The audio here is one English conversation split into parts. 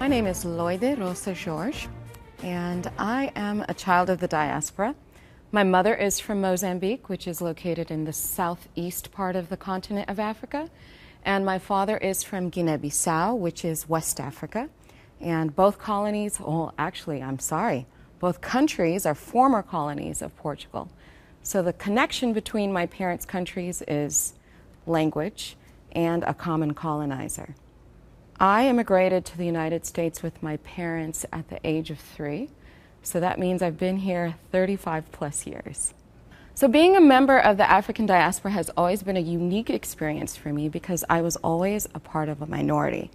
My name is Loide Jorge, and I am a child of the diaspora. My mother is from Mozambique, which is located in the southeast part of the continent of Africa, and my father is from Guinea-Bissau, which is West Africa. And both colonies, both countries are former colonies of Portugal. So the connection between my parents' countries is language and a common colonizer. I immigrated to the United States with my parents at the age of 3, so that means I've been here 35 plus years. So being a member of the African diaspora has always been a unique experience for me because I was always a part of a minority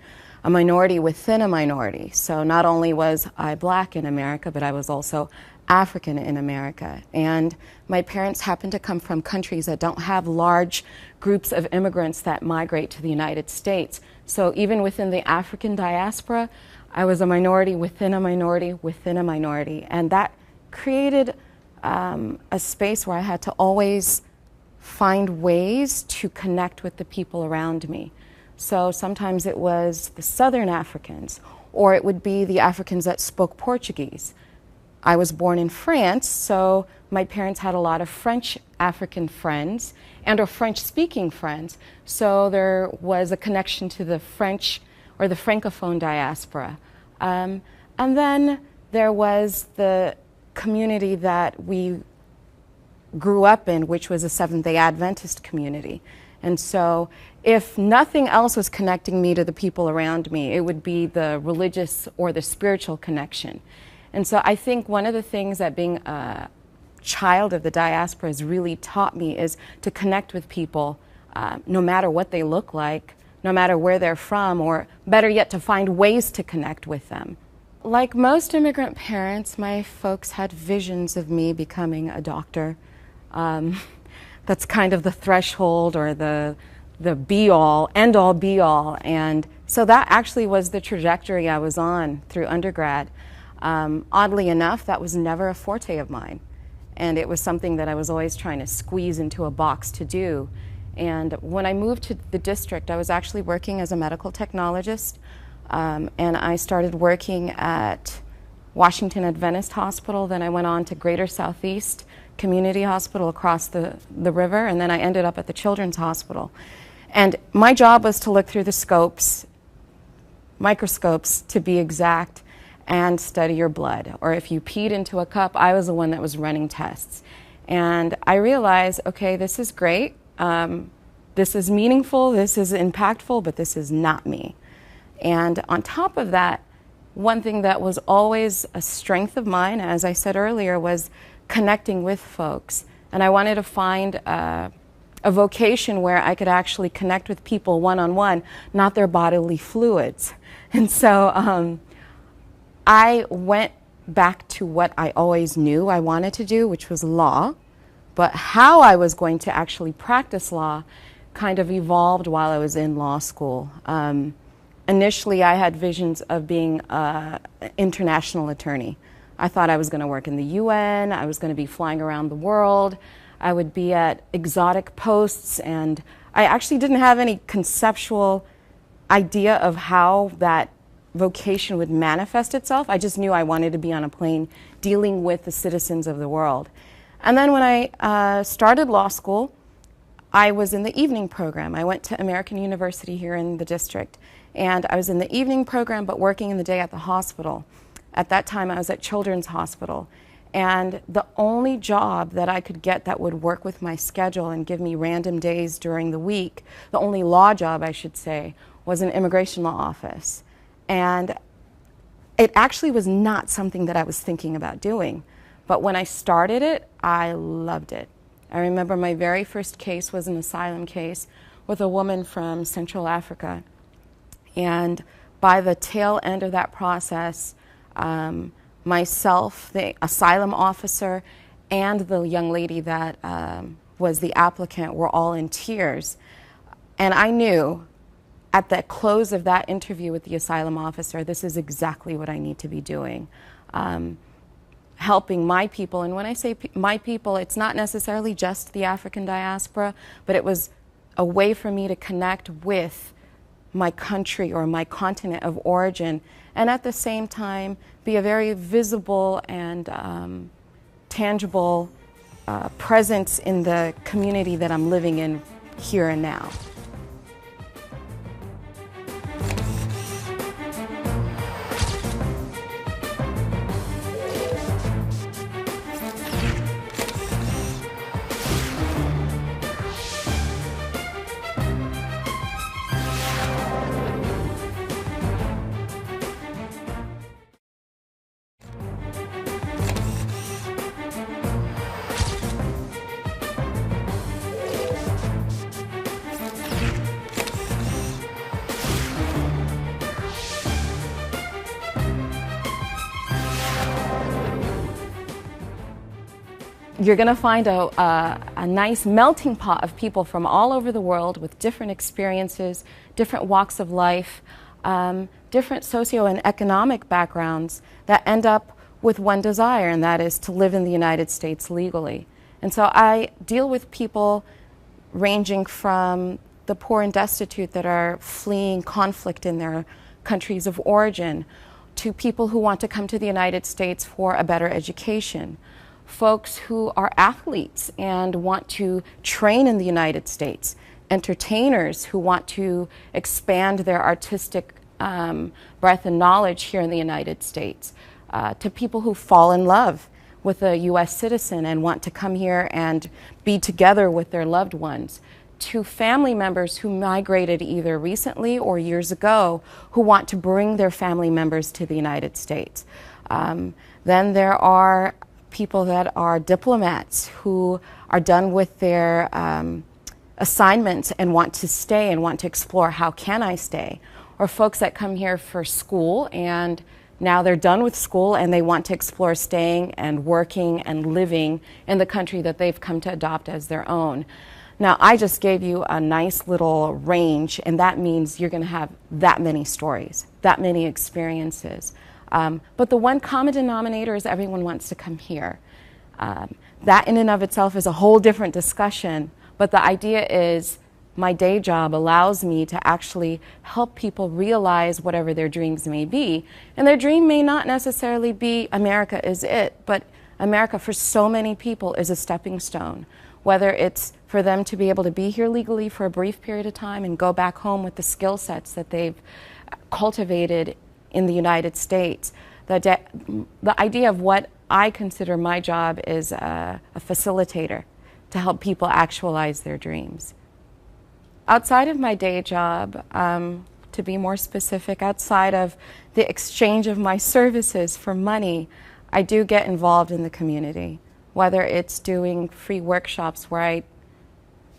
within a minority. So not only was I Black in America, but I was also African in America. And my parents happen to come from countries that don't have large groups of immigrants that migrate to the United States. So even within the African diaspora, I was a minority within a minority within a minority. And that created a space where I had to always find ways to connect with the people around me. So sometimes it was the Southern Africans, or it would be the Africans that spoke Portuguese. I was born in France, so my parents had a lot of French African friends and or French-speaking friends. So there was a connection to the French or the Francophone diaspora. And then there was the community that we grew up in, which was a Seventh-day Adventist community. And so if nothing else was connecting me to the people around me, it would be the religious or the spiritual connection. And so I think one of the things that being a child of the diaspora has really taught me is to connect with people no matter what they look like, no matter where they're from, or better yet, to find ways to connect with them. Like most immigrant parents, my folks had visions of me becoming a doctor. That's kind of the threshold or the be-all, end-all, be-all. And so that actually was the trajectory I was on through undergrad. Oddly enough, that was never a forte of mine. And it was something that I was always trying to squeeze into a box to do. And when I moved to the district, I was actually working as a medical technologist. And I started working at Washington Adventist Hospital. Then I went on to Greater Southeast Community Hospital across the river, and then I ended up at the Children's Hospital. And my job was to look through the scopes, microscopes to be exact, and study your blood. Or if you peed into a cup, I was the one that was running tests. And I realized, okay, this is great, this is meaningful, this is impactful, but this is not me. And on top of that, one thing that was always a strength of mine, as I said earlier, was connecting with folks. And I wanted to find a vocation where I could actually connect with people one-on-one, not their bodily fluids. And so I went back to what I always knew I wanted to do, which was law. But how I was going to actually practice law kind of evolved while I was in law school. Initially, I had visions of being an international attorney. I thought I was going to work in the UN, I was going to be flying around the world, I would be at exotic posts, and I actually didn't have any conceptual idea of how that vocation would manifest itself. I just knew I wanted to be on a plane dealing with the citizens of the world. And then when I started law school, I was in the evening program. I went to American University here in the district, and I was in the evening program but working in the day at the hospital. At that time, I was at Children's Hospital, and the only job that I could get that would work with my schedule and give me random days during the week, the only law job, I should say, was an immigration law office. And it actually was not something that I was thinking about doing. But when I started it, I loved it. I remember my very first case was an asylum case with a woman from Central Africa. And by the tail end of that process, myself, the asylum officer, and the young lady that was the applicant were all in tears. And I knew at the close of that interview with the asylum officer, this is exactly what I need to be doing. Helping my people, and when I say my people, it's not necessarily just the African diaspora, but it was a way for me to connect with my country or my continent of origin, and at the same time be a very visible and tangible presence in the community that I'm living in here and now. You're going to find a nice melting pot of people from all over the world with different experiences, different walks of life, different socio and economic backgrounds that end up with one desire, and that is to live in the United States legally. And so I deal with people ranging from the poor and destitute that are fleeing conflict in their countries of origin, to people who want to come to the United States for a better education, folks who are athletes and want to train in the United States, entertainers who want to expand their artistic breadth and knowledge here in the United States, to people who fall in love with a U.S. citizen and want to come here and be together with their loved ones, to family members who migrated either recently or years ago who want to bring their family members to the United States. Then there are people that are diplomats who are done with their assignments and want to stay and want to explore how can I stay, or folks that come here for school and now they're done with school and they want to explore staying and working and living in the country that they've come to adopt as their own. Now, I just gave you a nice little range, and that means you're going to have that many stories, that many experiences. But the one common denominator is everyone wants to come here. That in and of itself is a whole different discussion, but the idea is my day job allows me to actually help people realize whatever their dreams may be. And their dream may not necessarily be America is it, but America for so many people is a stepping stone. Whether it's for them to be able to be here legally for a brief period of time and go back home with the skill sets that they've cultivated in the United States. The idea of what I consider my job is a facilitator to help people actualize their dreams. Outside of my day job, to be more specific, outside of the exchange of my services for money, I do get involved in the community, whether it's doing free workshops where I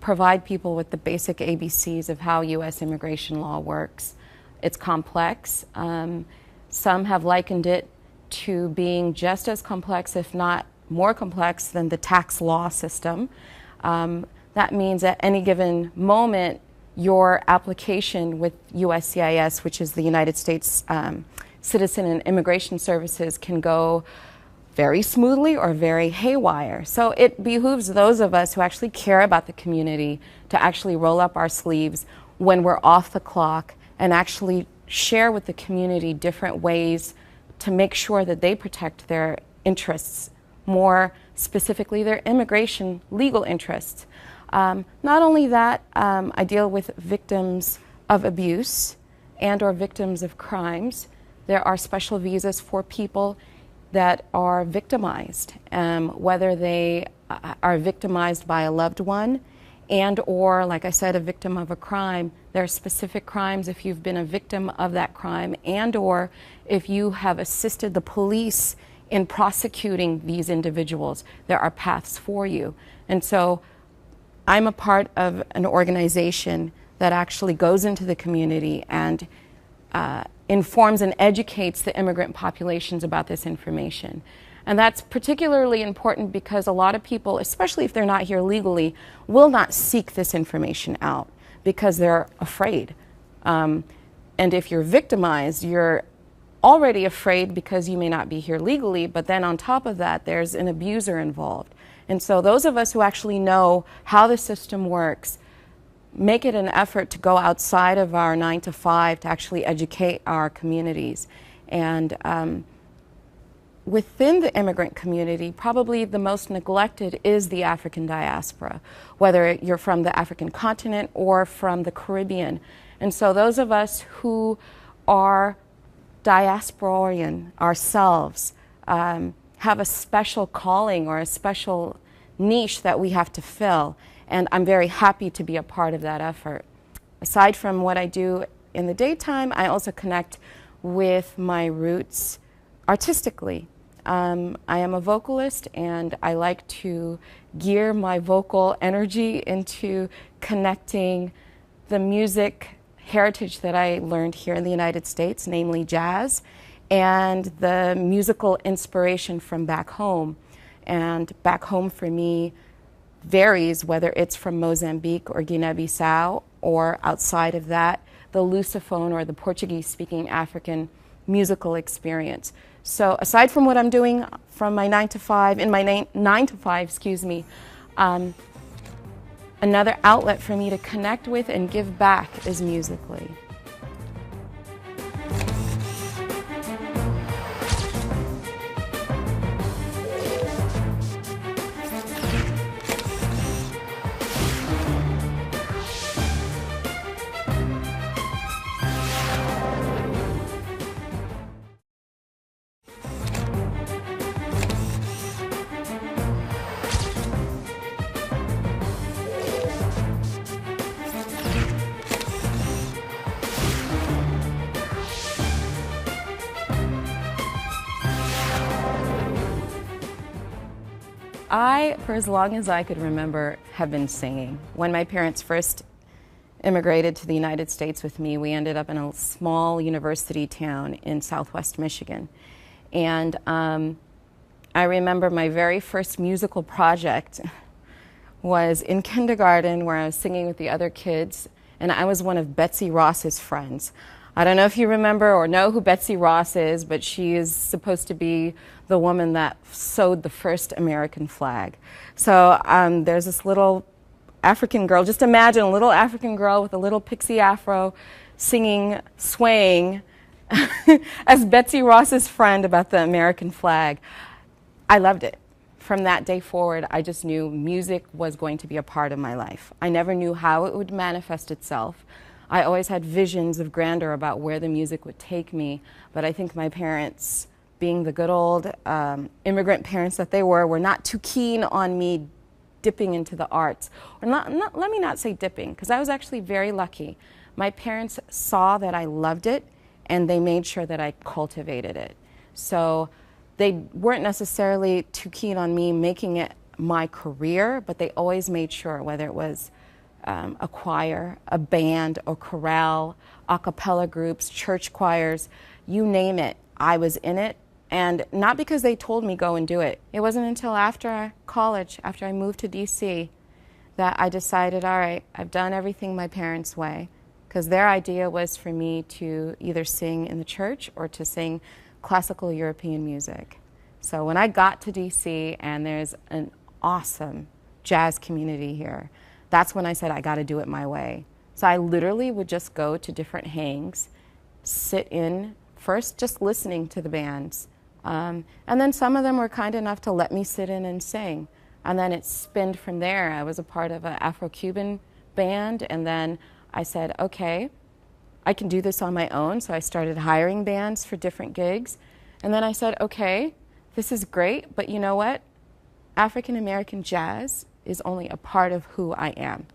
provide people with the basic ABCs of how U.S. immigration law works. It's complex. Some have likened it to being just as complex, if not more complex, than the tax law system. That means at any given moment, your application with USCIS, which is the United States Citizen and Immigration Services, can go very smoothly or very haywire. So it behooves those of us who actually care about the community to actually roll up our sleeves when we're off the clock and actually share with the community different ways to make sure that they protect their interests, more specifically their immigration legal interests. Not only that, I deal with victims of abuse and or victims of crimes. There are special visas for people that are victimized, whether they are victimized by a loved one and or, like I said, a victim of a crime. There are specific crimes if you've been a victim of that crime and or if you have assisted the police in prosecuting these individuals. There are paths for you. And so I'm a part of an organization that actually goes into the community and informs and educates the immigrant populations about this information. And that's particularly important because a lot of people, especially if they're not here legally, will not seek this information out because they're afraid. And if you're victimized, you're already afraid because you may not be here legally, but then on top of that, there's an abuser involved. And so those of us who actually know how the system works make it an effort to go outside of our 9 to 5 to actually educate our communities. And within the immigrant community, probably the most neglected is the African diaspora, whether you're from the African continent or from the Caribbean. And so those of us who are diasporan ourselves have a special calling or a special niche that we have to fill. And I'm very happy to be a part of that effort. Aside from what I do in the daytime, I also connect with my roots artistically. I am a vocalist, and I like to gear my vocal energy into connecting the music heritage that I learned here in the United States, namely jazz, and the musical inspiration from back home. And back home for me varies whether it's from Mozambique or Guinea-Bissau or outside of that, the Lusophone or the Portuguese-speaking African musical experience. So aside from what I'm doing from my 9 to 5, in my 9 to 5, excuse me, another outlet for me to connect with and give back is musically. I, for as long as I could remember, have been singing. When my parents first immigrated to the United States with me, we ended up in a small university town in southwest Michigan. And I remember my very first musical project was in kindergarten, where I was singing with the other kids, and I was one of Betsy Ross's friends. I don't know if you remember or know who Betsy Ross is, but she is supposed to be the woman that sewed the first American flag. So there's this little African girl, just imagine a little African girl with a little pixie afro singing, swaying as Betsy Ross's friend about the American flag. I loved it. From that day forward, I just knew music was going to be a part of my life. I never knew how it would manifest itself. I always had visions of grandeur about where the music would take me, but I think my parents, being the good old immigrant parents that they were not too keen on me dipping into the arts. Or let me not say dipping, because I was actually very lucky. My parents saw that I loved it, and they made sure that I cultivated it. So they weren't necessarily too keen on me making it my career, but they always made sure, whether it was a choir, a band, or chorale, a cappella groups, church choirs, you name it, I was in it. And not because they told me go and do it. It wasn't until after college, after I moved to DC, that I decided, all right, I've done everything my parents' way, because their idea was for me to either sing in the church or to sing classical European music. So when I got to DC, and there's an awesome jazz community here, that's when I said I got to do it my way. So I literally would just go to different hangs, sit in, first just listening to the bands, and then some of them were kind enough to let me sit in and sing. And then it spinned from there. I was a part of an Afro-Cuban band, and then I said, okay, I can do this on my own. So I started hiring bands for different gigs. And then I said, okay, this is great, but you know what? African American jazz is only a part of who I am.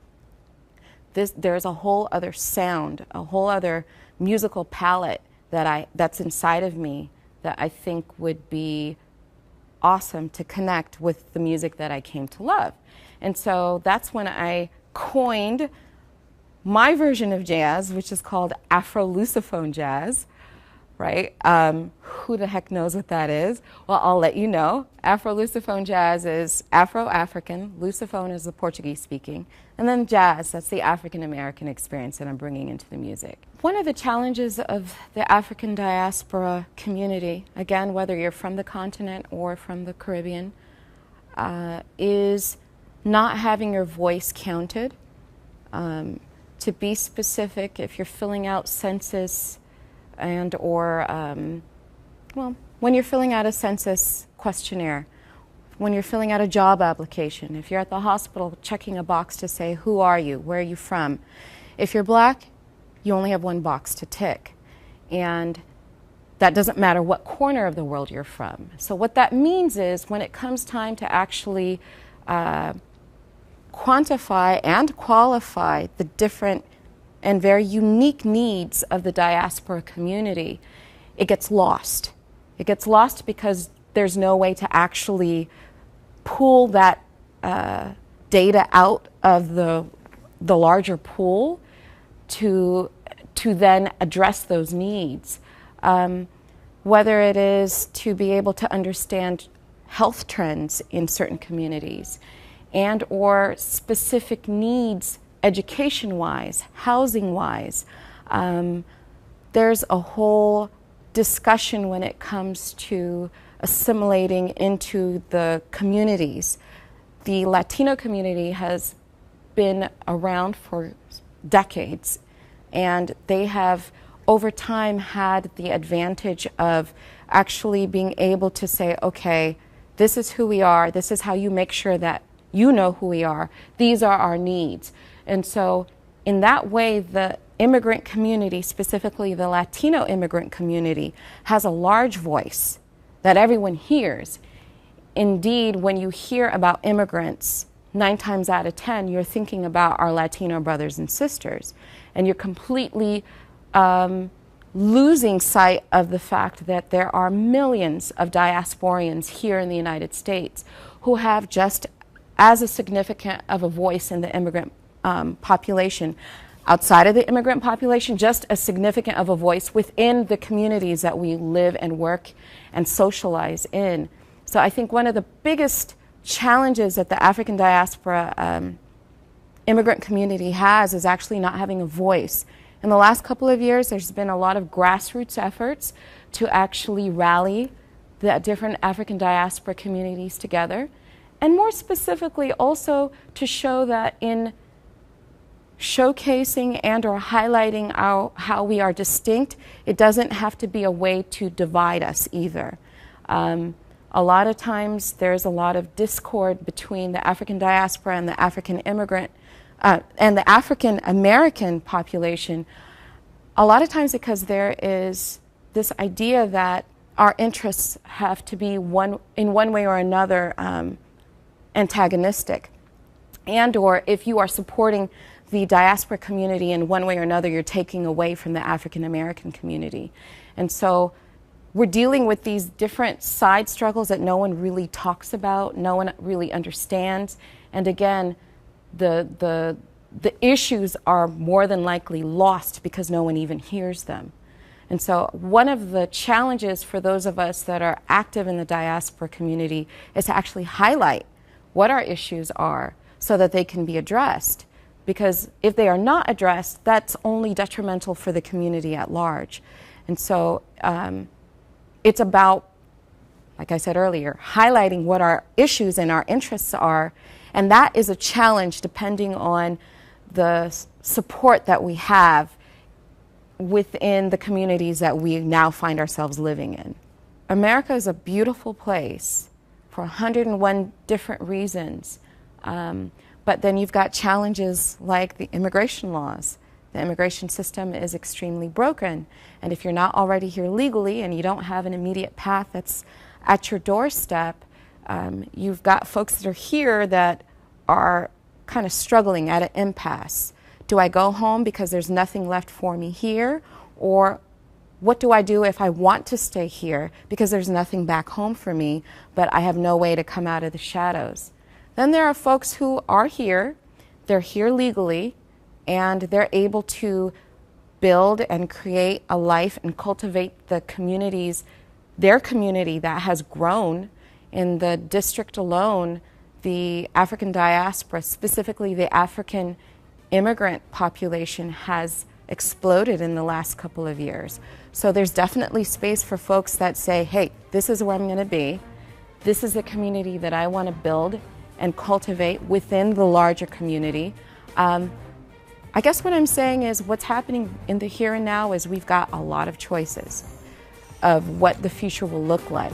There's a whole other sound, a whole other musical palette that's inside of me that I think would be awesome to connect with the music that I came to love. And so that's when I coined my version of jazz, which is called Afro-Lusophone jazz, right? Who the heck knows what that is? Well, I'll let you know. Afro-Lusophone jazz is Afro-African, Lusophone is the Portuguese-speaking, and then jazz, that's the African-American experience that I'm bringing into the music. One of the challenges of the African diaspora community, again, whether you're from the continent or from the Caribbean, is not having your voice counted. To be specific, if you're filling out census and or, well, when you're filling out a census questionnaire, when you're filling out a job application, if you're at the hospital checking a box to say, who are you, where are you from? If you're black, you only have one box to tick. And that doesn't matter what corner of the world you're from. So what that means is when it comes time to actually quantify and qualify the different and very unique needs of the diaspora community, it gets lost. It gets lost because there's no way to actually pull that data out of the larger pool to then address those needs. Whether it is to be able to understand health trends in certain communities and or specific needs education-wise, housing-wise. There's a whole discussion when it comes to assimilating into the communities. The Latino community has been around for decades, and they have over time had the advantage of actually being able to say, okay, this is who we are, this is how you make sure that you know who we are, these are our needs. And so in that way, the immigrant community, specifically the Latino immigrant community, has a large voice that everyone hears. Indeed, when you hear about immigrants, 9 times out of 10, you're thinking about our Latino brothers and sisters. And you're completely losing sight of the fact that there are millions of diasporians here in the United States who have just as a significant of a voice in the immigrant population. Outside of the immigrant population, just as significant of a voice within the communities that we live and work and socialize in. So I think one of the biggest challenges that the African diaspora immigrant community has is actually not having a voice. In the last couple of years, there's been a lot of grassroots efforts to actually rally the different African diaspora communities together, and more specifically also to show that in showcasing and or highlighting how we are distinct, it doesn't have to be a way to divide us either. A lot of times there's a lot of discord between the African diaspora and the African immigrant and the African American population, a lot of times because there is this idea that our interests have to be in one way or another antagonistic, and or if you are supporting the diaspora community in one way or another, you're taking away from the African American community. And so we're dealing with these different side struggles that no one really talks about, no one really understands, and again, the issues are more than likely lost because no one even hears them. And so one of the challenges for those of us that are active in the diaspora community is to actually highlight what our issues are so that they can be addressed. Because if they are not addressed, that's only detrimental for the community at large. And so it's about, like I said earlier, highlighting what our issues and our interests are. And that is a challenge depending on the support that we have within the communities that we now find ourselves living in. America is a beautiful place for 101 different reasons. But then you've got challenges like the immigration laws. The immigration system is extremely broken. And if you're not already here legally and you don't have an immediate path that's at your doorstep, you've got folks that are here that are kind of struggling at an impasse. Do I go home because there's nothing left for me here? Or what do I do if I want to stay here because there's nothing back home for me, but I have no way to come out of the shadows? Then there are folks who are here, they're here legally, and they're able to build and create a life and cultivate the communities, their community that has grown. In the district alone, the African diaspora, specifically the African immigrant population, has exploded in the last couple of years. So there's definitely space for folks that say, hey, this is where I'm going to be. This is the community that I want to build and cultivate within the larger community. I guess what I'm saying is what's happening in the here and now is we've got a lot of choices of what the future will look like.